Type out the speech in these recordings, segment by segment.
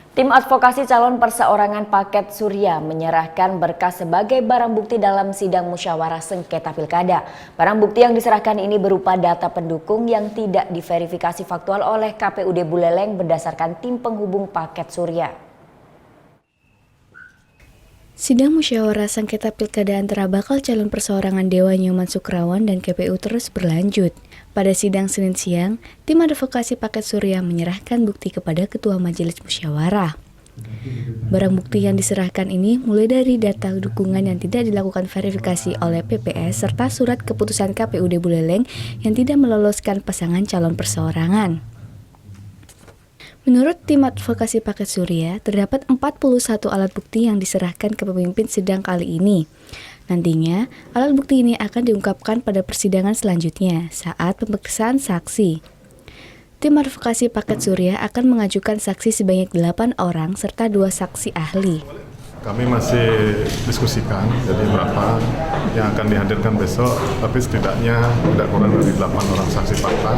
Tim advokasi calon perseorangan Paket Surya menyerahkan berkas sebagai barang bukti dalam sidang musyawarah sengketa pilkada. Barang bukti yang diserahkan ini berupa data pendukung yang tidak diverifikasi faktual oleh KPUD Buleleng berdasarkan tim penghubung Paket Surya. Sidang musyawarah sengketa pilkada antara bakal calon perseorangan Dewa Nyoman Sukrawan dan KPU terus berlanjut. Pada sidang Senin siang, tim advokasi Paket Surya menyerahkan bukti kepada Ketua Majelis Musyawarah. Barang bukti yang diserahkan ini mulai dari data dukungan yang tidak dilakukan verifikasi oleh PPS serta surat keputusan KPUD Buleleng yang tidak meloloskan pasangan calon perseorangan. Menurut tim advokasi Paket Surya, terdapat 41 alat bukti yang diserahkan ke pemimpin sidang kali ini. Nantinya, alat bukti ini akan diungkapkan pada persidangan selanjutnya saat pemeriksaan saksi. Tim advokasi Paket Surya akan mengajukan saksi sebanyak 8 orang serta 2 saksi ahli. Kami masih diskusikan, jadi berapa yang akan dihadirkan besok, tapi setidaknya tidak kurang dari 8 orang saksi fakta,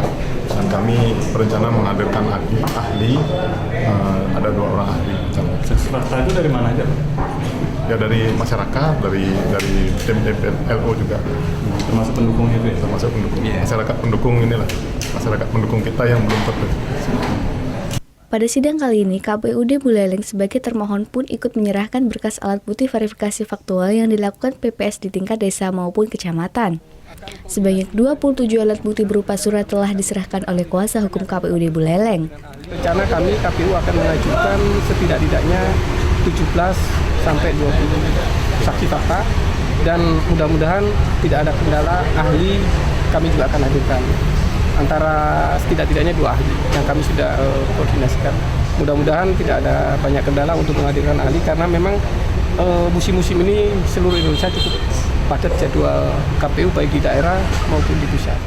dan kami berencana menghadirkan ahli, ada 2 orang ahli. Saksi fakta itu dari mana aja, Pak? Ya dari masyarakat, dari tim LO juga. Termasuk pendukungnya itu ya? Termasuk pendukung, masyarakat pendukung inilah, masyarakat pendukung kita yang belum terpilih. Pada sidang kali ini, KPUD Buleleng sebagai termohon pun ikut menyerahkan berkas alat bukti verifikasi faktual yang dilakukan PPS di tingkat desa maupun kecamatan. Sebanyak 27 alat bukti berupa surat telah diserahkan oleh kuasa hukum KPUD Buleleng. Rencana kami KPU akan mengajukan setidak-tidaknya 17 sampai 20 saksi fakta dan mudah-mudahan tidak ada kendala, ahli kami juga akan hadirkan. Antara setidak-tidaknya 2 ahli yang kami sudah koordinasikan. Mudah-mudahan tidak ada banyak kendala untuk menghadirkan ahli karena memang musim-musim ini seluruh Indonesia cukup padat jadwal KPU baik di daerah maupun di pusat.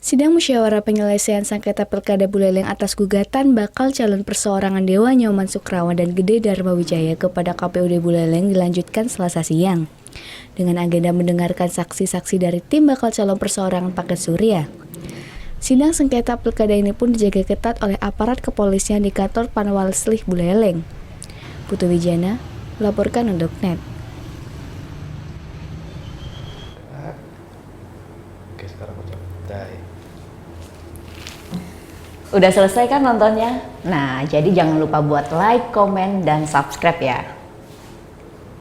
Sidang musyawarah penyelesaian sengketa pilkada Buleleng atas gugatan bakal calon perseorangan Dewa Nyoman Sukrawan dan Gede Dharma Wijaya kepada KPUD Buleleng dilanjutkan Selasa siang dengan agenda mendengarkan saksi-saksi dari tim bakal calon perseorangan Paket Surya. Sidang sengketa pilkada ini pun dijaga ketat oleh aparat kepolisian di kantor Panwaslu Buleleng. Putu Wijana melaporkan untuk NET. Udah selesai kan nontonnya? Nah, jadi jangan lupa buat like, komen, dan subscribe ya.